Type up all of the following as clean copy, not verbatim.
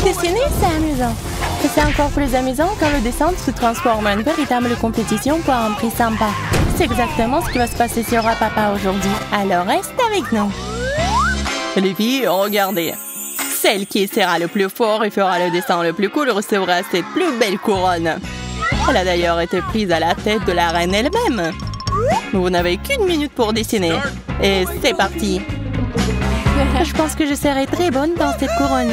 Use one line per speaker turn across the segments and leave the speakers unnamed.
Dessiner, c'est amusant. Et c'est encore plus amusant quand le dessin se transforme en une véritable compétition pour un prix sympa. C'est exactement ce qui va se passer sur Papa aujourd'hui. Alors reste avec nous. Les filles, regardez. Celle qui essaiera le plus fort et fera le dessin le plus cool recevra cette plus belle couronne. Elle a d'ailleurs été prise à la tête de la reine elle-même. Vous n'avez qu'une minute pour dessiner. Et c'est parti. Je pense que je serai très bonne dans cette couronne.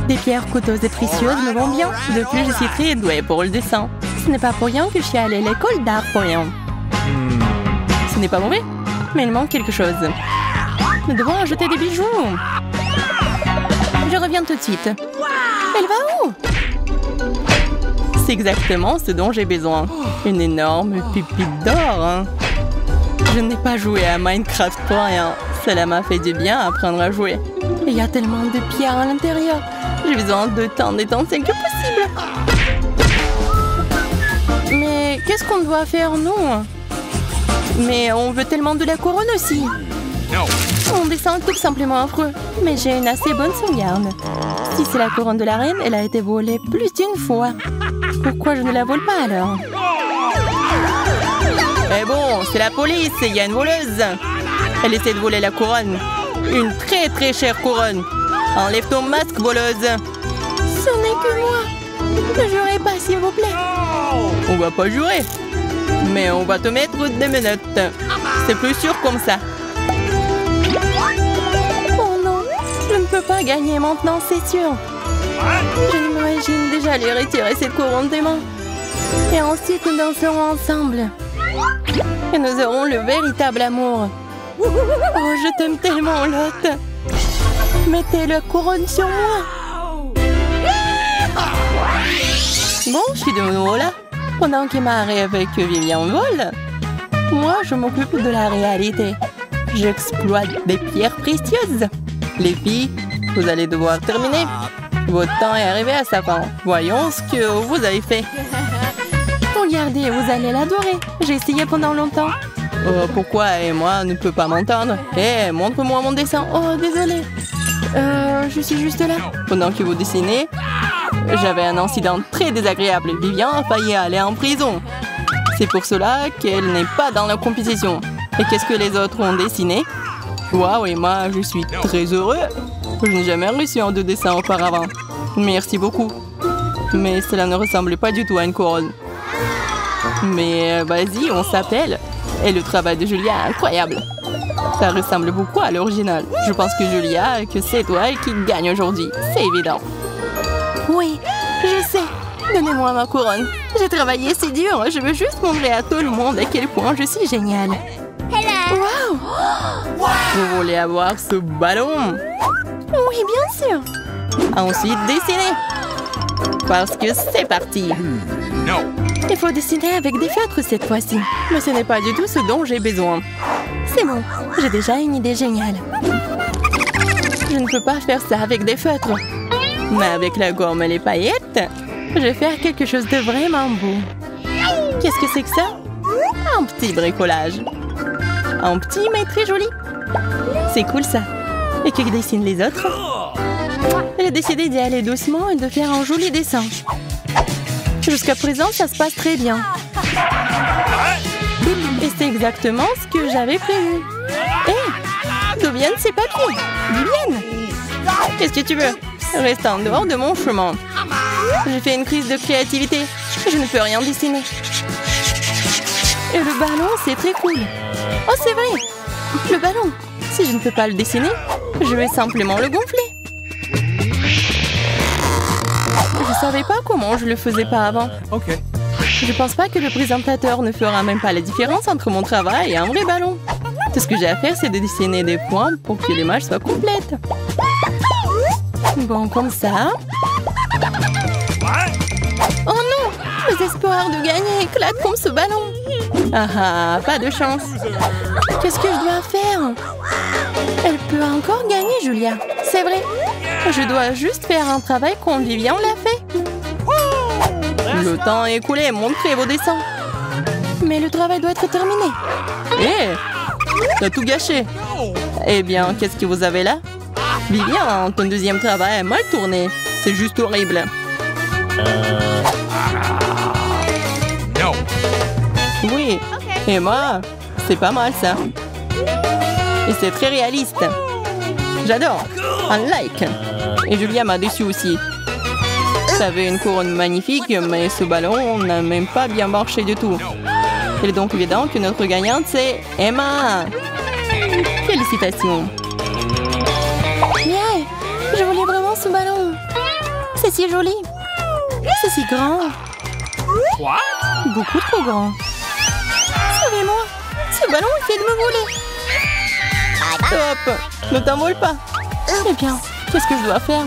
Des pierres coûteuses et précieuses me vont bien. De plus, je suis très douée pour le dessin. Ce n'est pas pour rien que je suis allée à l'école d'art pour rien. Ce n'est pas mauvais, mais il manque quelque chose. Nous devons ajouter des bijoux. Je reviens tout de suite. Elle va où? C'est exactement ce dont j'ai besoin. Une énorme pépite d'or. Hein. Je n'ai pas joué à Minecraft pour rien. Cela m'a fait du bien apprendre à jouer. Il y a tellement de pierres à l'intérieur. J'ai besoin de tant d'étincelles que possible. Mais qu'est-ce qu'on doit faire, nous? Mais on veut tellement de la couronne aussi. Mon dessin est tout simplement affreux. Mais j'ai une assez bonne sauvegarde. Si c'est la couronne de la reine, elle a été volée plus d'une fois. Pourquoi je ne la vole pas alors? Eh bon, c'est la police, il y a une voleuse. Elle essaie de voler la couronne. Une très très chère couronne. Enlève ton masque, voleuse. Ce n'est que moi. Ne jurez pas, s'il vous plaît. On va pas jurer. Mais on va te mettre des menottes. C'est plus sûr comme ça. Oh non, je ne peux pas gagner maintenant, c'est sûr. Je m'imagine déjà les retirer cette couronne des mains. Et ensuite nous danserons ensemble. Et nous aurons le véritable amour. Oh, je t'aime tellement, Lotte. Mettez la couronne sur moi. Bon, je suis de nouveau là. Pendant qu'Emma rêve avec Vivian vole, moi, je m'occupe de la réalité. J'exploite des pierres précieuses. Les filles, vous allez devoir terminer. Votre temps est arrivé à sa fin. Voyons ce que vous avez fait. Regardez, vous allez l'adorer. J'ai essayé pendant longtemps. Pourquoi Emma ne peut pas m'entendre? Montre-moi mon dessin. Oh, désolée. Je suis juste là. Pendant que vous dessinez, j'avais un incident très désagréable. Vivian a failli aller en prison. C'est pour cela qu'elle n'est pas dans la compétition. Et qu'est-ce que les autres ont dessiné? Waouh, Emma, je suis très heureux. Je n'ai jamais reçu un de dessin auparavant. Merci beaucoup. Mais cela ne ressemble pas du tout à une couronne. Mais vas-y, on s'appelle. Et le travail de Julia est incroyable. Ça ressemble beaucoup à l'original. Je pense que Julia, que c'est toi qui gagne aujourd'hui. C'est évident. Oui, je sais. Donnez-moi ma couronne. J'ai travaillé si dur. Je veux juste montrer à tout le monde à quel point je suis géniale. Wow! Vous voulez avoir ce ballon? Oui, bien sûr. Ensuite, dessiner. Parce que c'est parti. Il faut dessiner avec des feutres cette fois-ci. Mais ce n'est pas du tout ce dont j'ai besoin. C'est bon, j'ai déjà une idée géniale. Je ne peux pas faire ça avec des feutres. Mais avec la gomme et les paillettes, je vais faire quelque chose de vraiment beau. Qu'est-ce que c'est que ça? Un petit bricolage. Un petit mais très joli. C'est cool ça. Et que dessinent les autres? J'ai décidé d'y aller doucement et de faire un joli dessin. Jusqu'à présent, ça se passe très bien. Et c'est exactement ce que j'avais prévu. Hé, d'où viennent ces papiers? Vivienne! Qu'est-ce que tu veux? Reste en dehors de mon chemin. J'ai fait une crise de créativité. Je ne peux rien dessiner. Et le ballon, c'est très cool. Oh, c'est vrai! Le ballon. Si je ne peux pas le dessiner, je vais simplement le gonfler. Je savais pas comment je le faisais pas avant.
Ok.
Je pense pas que le présentateur ne fera même pas la différence entre mon travail et un vrai ballon. Tout ce que j'ai à faire, c'est de dessiner des points pour que l'image soit complète. Bon, comme ça. Oh non! Les espoirs de gagner éclatent comme ce ballon. Ah ah, pas de chance. Qu'est-ce que je dois faire? Elle peut encore gagner, Julia. C'est vrai. Je dois juste faire un travail qu'on Vivian l'a fait. Le temps est écoulé, montrez vos dessins. Mais le travail doit être terminé. Hé, t'as tout gâché. Eh bien, qu'est-ce que vous avez là? Vivian, ton deuxième travail a mal tourné. C'est juste horrible.
No.
Oui, Emma, c'est pas mal ça. Et c'est très réaliste. J'adore. Un like. Et Julia m'a déçu aussi. Ça avait une couronne magnifique, mais ce ballon n'a même pas bien marché du tout. Il est donc évident que notre gagnante, c'est Emma. Félicitations.
Yeah, je voulais vraiment ce ballon. C'est si joli. C'est si grand.
What?
Beaucoup trop grand.
Sauvez-moi. Ce ballon essaie de me voler.
Stop. Ne t'envole pas.
Eh bien,
Qu'est-ce que je dois faire?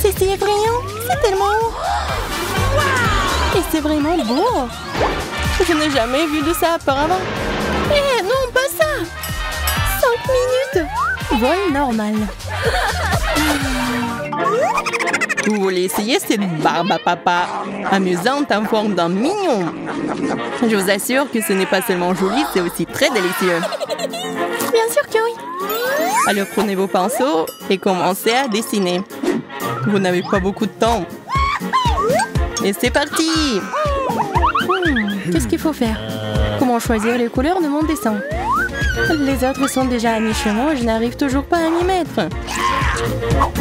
c'est si effrayant. C'est tellement haut.
Et c'est vraiment beau. Je n'ai jamais vu de ça auparavant.
Eh non, pas ça. 5 minutes.
Vol normal. Vous voulez essayer cette barbe à papa amusante en forme d'un mignon? Je vous assure que ce n'est pas seulement joli, c'est aussi très délicieux.
Bien sûr que oui.
Alors prenez vos pinceaux et commencez à dessiner. Vous n'avez pas beaucoup de temps. Et c'est parti!
Qu'est-ce qu'il faut faire? Comment choisir les couleurs de mon dessin? Les autres sont déjà à mi-chemin et je n'arrive toujours pas à m'y mettre.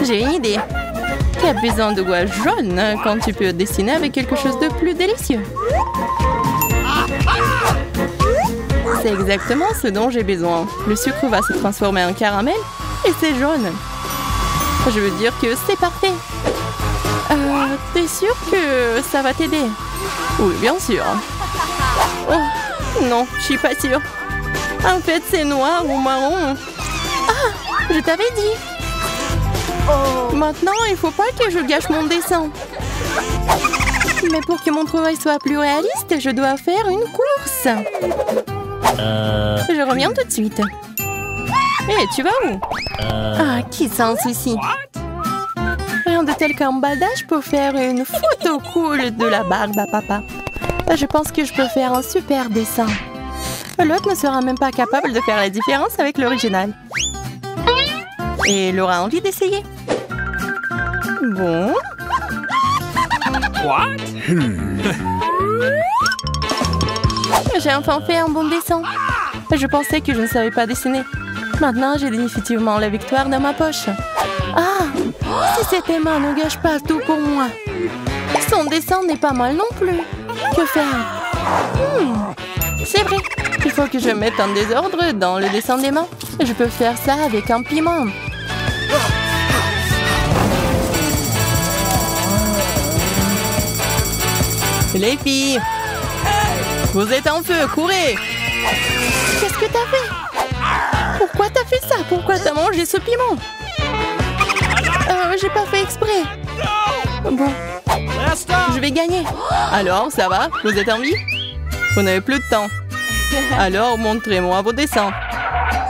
J'ai une idée. Tu as besoin de gouache jaune quand tu peux dessiner avec quelque chose de plus délicieux. C'est exactement ce dont j'ai besoin. Le sucre va se transformer en caramel et c'est jaune. Je veux dire que c'est parfait. T'es sûr que ça va t'aider? Oui, bien sûr. Oh, non, je suis pas sûre. En fait, c'est noir ou marron.
Ah, je t'avais dit.
Maintenant, il faut pas que je gâche mon dessin.
Mais pour que mon travail soit plus réaliste, je dois faire une course.
Je reviens tout de suite. Hé, tu vas où?
Ah, qui s'en soucie? Rien de tel qu'un bandage pour faire une photo cool de la barbe à papa. Je pense que je peux faire un super dessin.
L'autre ne sera même pas capable de faire la différence avec l'original. Et elle aura envie d'essayer. Bon.
What?
J'ai enfin fait un bon dessin.
Je pensais que je ne savais pas dessiner. Maintenant, j'ai définitivement la victoire dans ma poche.
Ah, si cette Emma ne gâche pas tout pour moi. Son dessin n'est pas mal non plus. Que faire?
C'est vrai. Il faut que je mette un désordre dans le dessin d'Emma. Je peux faire ça avec un piment. Les filles, vous êtes en feu, courez!
Qu'est-ce que t'as fait?
Pourquoi t'as fait ça? Pourquoi t'as mangé ce piment?
J'ai pas fait exprès.
Bon, je vais gagner. Alors, ça va? Vous êtes en vie? Vous n'avez plus de temps. Alors, montrez-moi vos dessins.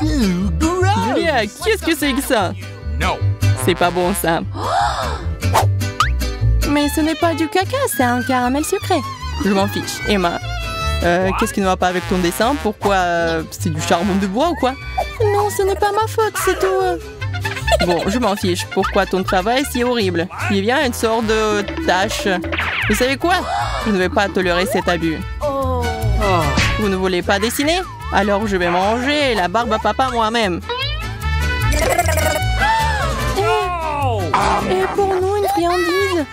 Julia, qu'est-ce que c'est que ça?
No.
C'est pas bon, ça.
Mais ce n'est pas du caca, c'est un caramel sucré.
Je m'en fiche. Emma, qu'est-ce qui ne va pas avec ton dessin? Pourquoi? C'est du charbon de bois ou quoi?
Non, ce n'est pas ma faute, c'est tout.
Bon, je m'en fiche. Pourquoi ton travail est si horrible? Il y a une sorte de tâche. Vous savez quoi? Je ne vais pas tolérer cet abus. Vous ne voulez pas dessiner? Alors je vais manger la barbe à papa moi-même.
Et pour nous, une friandise.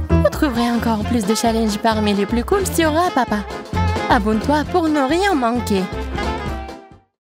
Vous trouverez encore plus de challenges parmi les plus cools sur Papa. Abonne-toi pour ne rien manquer.